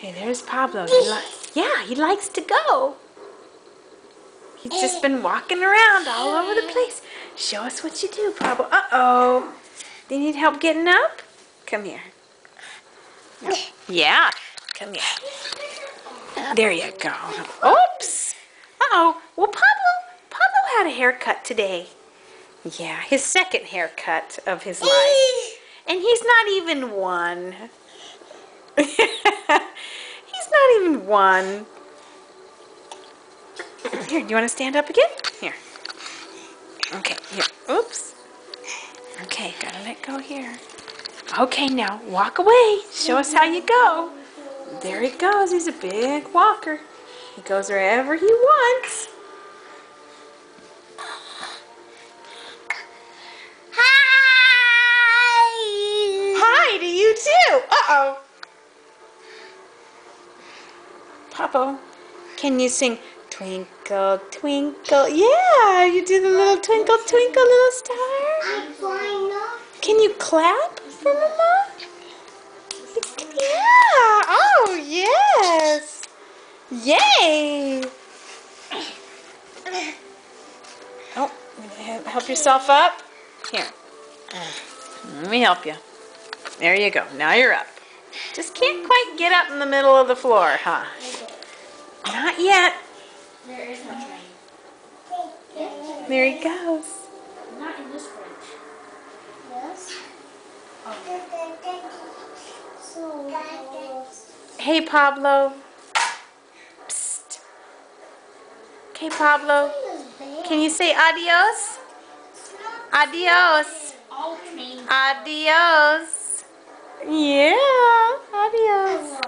Okay, there's Pablo. He likes to go. He's just been walking around all over the place. Show us what you do, Pablo. Uh-oh. Do you need help getting up? Come here. No. Yeah, come here. There you go. Oops. Uh-oh. Well, Pablo had a haircut today. Yeah, his second haircut of his life. And he's not even one. He's not even one. Here, do you want to stand up again? Here. Okay, here. Oops. Okay, gotta let go here. Okay, now walk away. Show us how you go. There he goes. He's a big walker. He goes wherever he wants. Hi to you too. Uh-oh. Papa, can you sing Twinkle, Twinkle? Yeah, you do the little twinkle, twinkle, little star. Can you clap for Mama? Yeah. Oh, yes. Yay. Oh, help yourself up. Here. Let me help you. There you go. Now you're up. Just can't quite get up in the middle of the floor, huh? Not yet. There is no train. There he goes. Not in this bridge. Yes? Hey, Pablo. Psst. Okay, Pablo. Can you say adios? Adios. All trains. Adios. Yeah, adios.